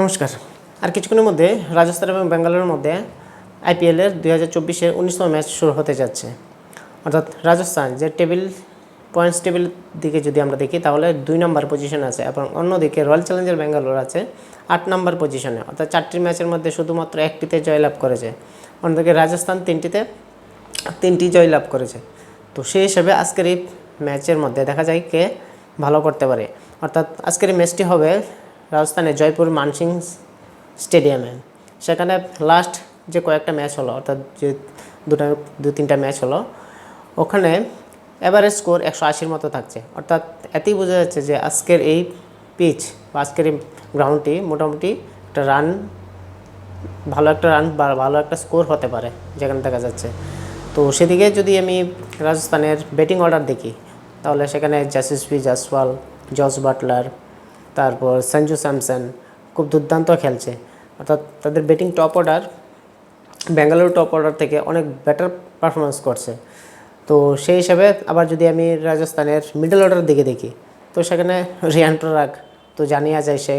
নমস্কার। আর কিছুক্ষণের মধ্যে রাজস্থান এবং বেঙ্গালুরুর মধ্যে আইপিএলের 2024-এর 19তম ম্যাচ শুরু হতে যাচ্ছে। অর্থাৎ রাজস্থান যে পয়েন্টস টেবিল দিকে যদি আমরা দেখি তাহলে 2 নম্বর পজিশনে আছে এবং অন্যদিকে রয়্যাল চ্যালেঞ্জার বেঙ্গালুরু আছে 8 নম্বর পজিশনে। অর্থাৎ 4টি ম্যাচের মধ্যে শুধুমাত্র একটিতে জয়লাভ করেছে, অন্যদিকে রাজস্থান 3টি জয়লাভ করেছে। তো সেই হিসাবে আজকের এই ম্যাচের মধ্যে দেখা যায় কে ভালো করতে পারে। অর্থাৎ আজকের এই ম্যাচটি হবে রাজস্থানের জয়পুর মানসিং স্টেডিয়ামে। সেখানে লাস্ট যে কয়েকটা ম্যাচ হলো, অর্থাৎ যে 2-3টা ম্যাচ হলো, ওখানে এভারেজ স্কোর 180-র মতো থাকছে। অর্থাৎ এতেই বোঝা যাচ্ছে যে আজকের এই পিচ বা আজকের এই গ্রাউন্ডটি মোটামুটি ভালো একটা রান বা ভালো একটা স্কোর হতে পারে যেখানে দেখা যাচ্ছে। তো সেদিকে যদি আমি রাজস্থানের ব্যাটিং অর্ডার দেখি তাহলে সেখানে যশস্বী জয়সওয়াল, জস বাটলার, তারপর সঞ্জু স্যামসন খুব দুর্দান্ত খেলছে। অর্থাৎ তাদের batting top order Bengaluru top order থেকে অনেক বেটার পারফরমেন্স করছে। তো সেই হিসাবে আবার যদি আমি রাজস্থানের মিডল অর্ডার দিকে দেখি তো সেখানে রিয়ান পরাগ তো জানিয়া যায় সে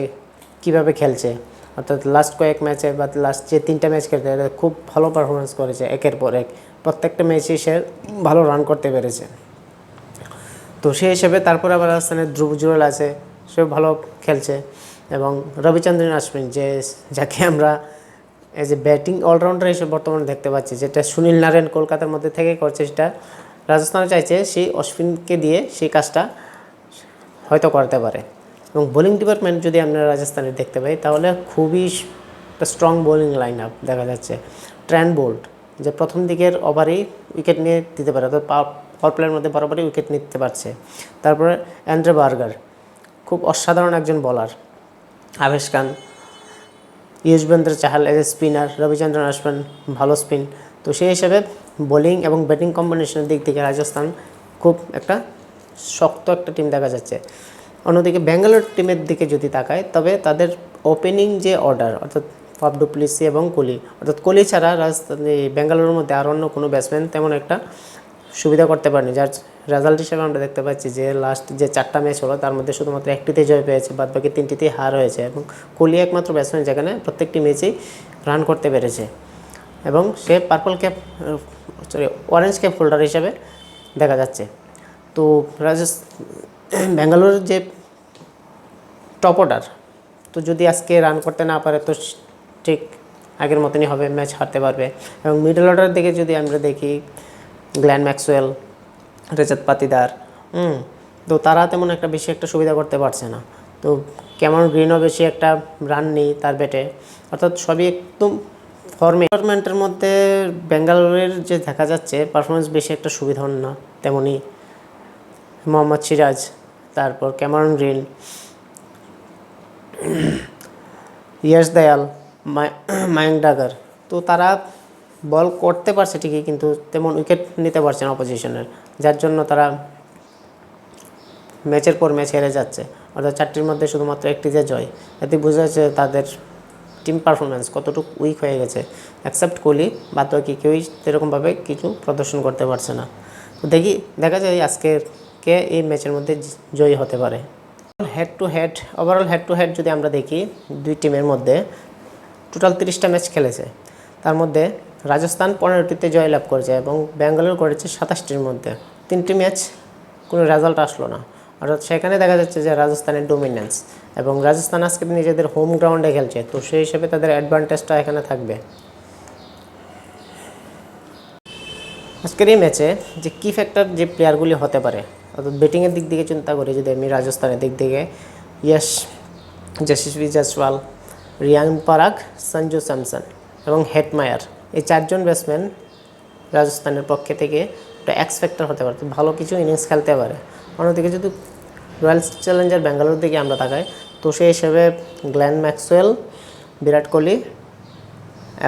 কীভাবে খেলছে। অর্থাৎ লাস্ট কয়েক ম্যাচে বা লাস্ট যে 3টা ম্যাচ খেলতে খুব ভালো পারফরমেন্স করেছে, একের পর এক প্রত্যেকটা ম্যাচেই সে ভালো রান করতে পেরেছে। তো সেই হিসেবে তারপরে আবার রাজস্থানের ধ্রুব জুরেল আছে, সেও ভালো খেলছে। এবং রবিচন্দ্রন অশ্বিন যাকে আমরা এজ এ ব্যাটিং অলরাউন্ডার হিসেবে বর্তমানে দেখতে পাচ্ছি, যেটা সুনীল নারায়ণ কলকাতার মধ্যে থেকে করছে, সেটা রাজস্থানে চাইছে সেই অশ্বিনকে দিয়ে সেই কাজটা হয়তো করতে পারে। এবং বোলিং ডিপার্টমেন্ট যদি আমরা রাজস্থানের দেখতে পাই তাহলে খুবই একটা স্ট্রং বোলিং লাইন আপ দেখা যাচ্ছে। ট্রেন্ট বোল্ট যে প্রথম দিকের ওভারেই উইকেট নিয়ে দিতে পারে, অর্থাৎ পাওয়ার প্লের মধ্যে বরাবরই উইকেট নিতে পারছে। তারপরে অ্যান্ড্রে বার্গার খুব অসাধারণ একজন bowler. Avesh Khan, Yuzvendra Chahal as a spinner, Ravichandran Ashwin ভালো স্পিন। তো সেই হিসাবে বোলিং এবং ব্যাটিং কম্বিনেশনের দিক থেকে রাজস্থান খুব একটা শক্ত একটা টিম দেখা যাচ্ছে। অন্যদিকে ব্যাঙ্গালোর টিমের দিকে যদি তাকায় তবে তাদের ওপেনিং যে অর্ডার, অর্থাৎ ফাফ ডু প্লেসি এবং কোহলি, অর্থাৎ কোহলি ছাড়া বেঙ্গালুরুর মধ্যে আর অন্য কোনো ব্যাটসম্যান তেমন একটা সুবিধা করতে পারেনি। যার রেজাল্ট হিসেবে আমরা দেখতে পাচ্ছি যে লাস্ট যে 4টা ম্যাচ হলো তার মধ্যে শুধুমাত্র একটিতে জয় পেয়েছে, বাদবাকি 3টিতেই হার হয়েছে। এবং কোহলি একমাত্র ব্যাটসম্যান যেখানে প্রত্যেকটি ম্যাচেই রান করতে পেরেছে এবং সে অরেঞ্জ ক্যাপ হোল্ডার হিসেবে দেখা যাচ্ছে। তো বেঙ্গালুরুর যে টপ অর্ডার তো যদি আজকে রান করতে না পারে তো ঠিক আগের মতনই হবে, ম্যাচ হারতে পারবে। এবং মিডল অর্ডার দিকে যদি আমরা দেখি গ্ল্যান ম্যাক্সওয়েল, রেজাত পাতিদার, তো তারা তেমন একটা বেশি একটা সুবিধা করতে পারছে না। তো ক্যামেরন গ্রিনও বেশি একটা রান নেই তার ব্যাটে। অর্থাৎ সবই একদম ফরম্যাটের মধ্যে বেঙ্গালুরুর যে দেখা যাচ্ছে পারফরমেন্স বেশি একটা সুবিধা না। তেমনই মোহাম্মদ সিরাজ, তারপর ক্যামেরন গ্রিন, ইয়াশ দয়াল, মায়াঙ্ক ডাগার, তো তারা বল করতে পারছে ঠিকই কিন্তু তেমন উইকেট নিতে পারছে না অপোজিশনের, যার জন্য তারা ম্যাচের পর ম্যাচ হেরে যাচ্ছে। অর্থাৎ 4টির মধ্যে শুধুমাত্র একটিতে জয়। এতে বোঝা যাচ্ছে তাদের টিম পারফরমেন্স কতটুকু উইক হয়ে গেছে। অ্যাকসেপ্ট কোহলি, বাদ বাকি কেউই সেরকমভাবে কিছু প্রদর্শন করতে পারছে না। তো দেখা যায় আজকে কে এই ম্যাচের মধ্যে জয়ী হতে পারে। ওভারঅল হেড টু হেড যদি আমরা দেখি দুই টিমের মধ্যে টোটাল 30টা ম্যাচ খেলেছে, তার মধ্যে রাজস্থান 15টিতে জয়লাভ করেছে এবং ব্যাঙ্গালোর করেছে 27টির মধ্যে। 3টি ম্যাচ কোনো রেজাল্ট আসলো না। অর্থাৎ সেখানে দেখা যাচ্ছে যে রাজস্থানের ডোমিনেন্স, এবং রাজস্থান আজকে নিজেদের হোম গ্রাউন্ডে খেলছে, তো সেই হিসেবে তাদের অ্যাডভান্টেজটা এখানে থাকবে। আজকের এই ম্যাচে যে কি ফ্যাক্টর যে প্লেয়ারগুলি হতে পারে, অর্থাৎ ব্যাটিংয়ের দিক থেকে চিন্তা করে যদি আমি রাজস্থানের দিক থেকে যশস্বী জয়সওয়াল, রিয়ান পরাগ, সঞ্জু স্যামসন এবং হেটমায়ার, এই 4জন ব্যাটসম্যান রাজস্থানের পক্ষে থেকে একটা এক্স ফ্যাক্টর হতে পারে, ভালো কিছু ইনিংস খেলতে পারে। অন্যদিকে যদি রয়্যাল চ্যালেঞ্জার বেঙ্গালুরুর দিকে আমরা তাকাই তো সেই হিসেবে গ্ল্যান ম্যাক্সওয়েল, বিরাট কোহলি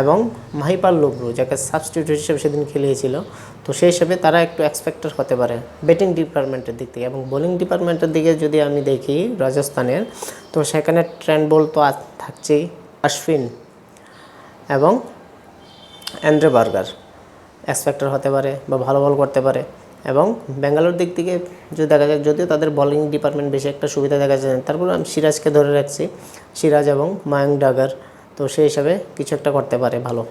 এবং মাহিপাল লুব্রু, যাকে সাবস্টিটিউট হিসেবে সেদিন খেলিয়েছিল, তো সেই হিসেবে তারা একটু এক্সপেক্টেড হতে পারে ব্যাটিং ডিপার্টমেন্টের দিক থেকে। এবং বোলিং ডিপার্টমেন্টের দিকে যদি আমি দেখি রাজস্থানের, তো সেখানে ট্রেন্ট বোল্ট তো থাকছেই, অশ্বিন এবং অ্যান্ড্রে বার্গার এক্সপেক্টেড হতে পারে বা ভালো বল করতে পারে। এবং ব্যাঙ্গালোর দিক থেকে যদি দেখা যায়, যদিও তাদের বোলিং ডিপার্টমেন্ট বেশি একটা সুবিধা দেখা যায় না, তারপরে আমি সিরাজকে ধরে রাখছি, সিরাজ এবং মায়াঙ্ক ডাগার। তো সেই হিসাবে কিছু একটা করতে পারে ভালো।